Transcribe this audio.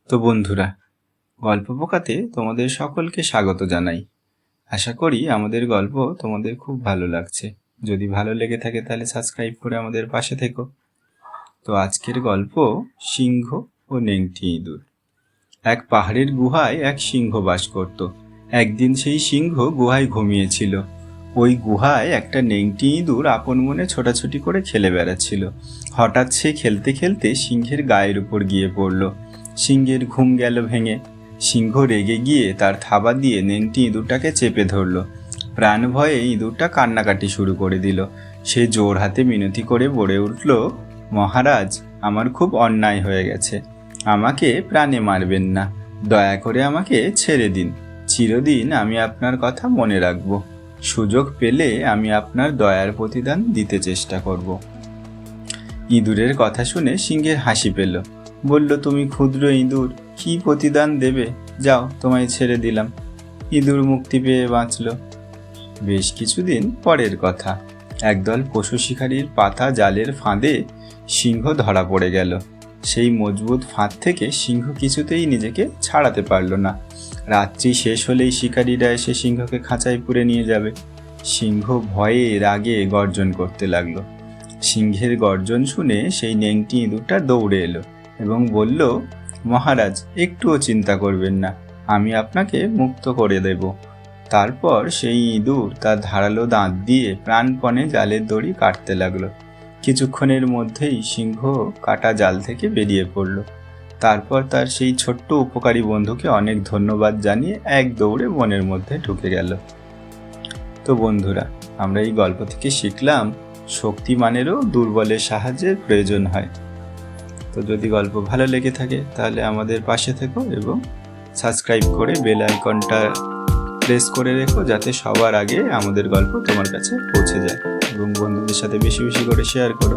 তো বন্ধুরা, গল্প পোকাতে তোমাদের সকলকে স্বাগত জানাই। আশা করি আমাদের গল্প তোমাদের খুব ভালো লাগছে। যদি ভালো লেগে থাকে তাহলে সাবস্ক্রাইব করে আমাদের পাশে থেকো। তো আজকের গল্প সিংহ ও নেংটি ইঁদুর। এক পাহাড়ের গুহায় এক সিংহ বাস করত। একদিন সেই সিংহ গুহায় ঘুমিয়েছিল। ওই গুহায় একটা নেংটি ইঁদুর আপন মনে ছোটাছুটি করে খেলে বেড়াচ্ছিল। হঠাৎ সে খেলতে খেলতে সিংহের গায়ের উপর গিয়ে পড়ল। সিংহের ঘুম গেল ভেঙে। সিংহ রেগে গিয়ে তার থাবা দিয়ে নেংটি ইঁদুরটাকে চেপে ধরল। প্রাণ ভয়ে ইঁদুরটা কান্নাকাটি শুরু করে দিল। সে জোর হাতে মিনতি করে বলে উঠল, মহারাজ, আমার খুব অন্যায় হয়ে গেছে। আমাকে প্রাণে মারবেন না, দয়া করে আমাকে ছেড়ে দিন। চিরদিন আমি আপনার কথা মনে রাখব। সুযোগ পেলে আমি আপনার দয়ার প্রতিদান দিতে চেষ্টা করব। ইঁদুরের কথা শুনে সিংহের হাসি পেল। বলল, তুমি ক্ষুদ্র ইঁদুর, কি প্রতিদান দেবে? যাও, তোমায় ছেড়ে দিলাম। ইঁদুর মুক্তি পেয়ে বাঁচল। বেশ কিছুদিন পরের কথা। একদল পশু শিকারীর পাতা জালের ফাঁদে সিংহ ধরা পড়ে গেল। সেই মজবুত ফাঁদ থেকে সিংহ কিছুতেই নিজেকে ছাড়াতে পারল না। রাত্রি শেষ হলেই শিকারীরা এসে সিংহকে খাঁচায় পুরে নিয়ে যাবে। সিংহ ভয়ে রাগে গর্জন করতে লাগলো। সিংহের গর্জন শুনে সেই নেংটি ইঁদুরটা দৌড়ে এলো এবং বলল, মহারাজ, একটুও চিন্তা করবেন না, আমি আপনাকে মুক্ত করে দেব। তারপর সেই ইঁদুর তার ধারালো দাঁত দিয়ে প্রাণপণে জালের দড়ি কাটতে লাগলো। কিছুক্ষণের মধ্যেই সিংহ কাটা জাল থেকে বেরিয়ে পড়ল। তারপর তার সেই ছোট্ট উপকারী বন্ধুকে অনেক ধন্যবাদ জানিয়ে এক দৌড়ে বনের মধ্যে ঢুকে গেল। তো বন্ধুরা, আমরা এই গল্প থেকে শিখলাম, শক্তিমানেরও দুর্বলের সাহায্যের প্রয়োজন হয়। তো যদি গল্প ভালো লেগে থাকে তাহলে আমাদের পাশে থেকো এবং সাবস্ক্রাইব করে বেল আইকনটা প্রেস করে রেখো, যাতে সবার আগে আমাদের গল্প তোমার কাছে পৌঁছে যায়। এবং বন্ধুদের সাথে বেশি বেশি করে শেয়ার করো।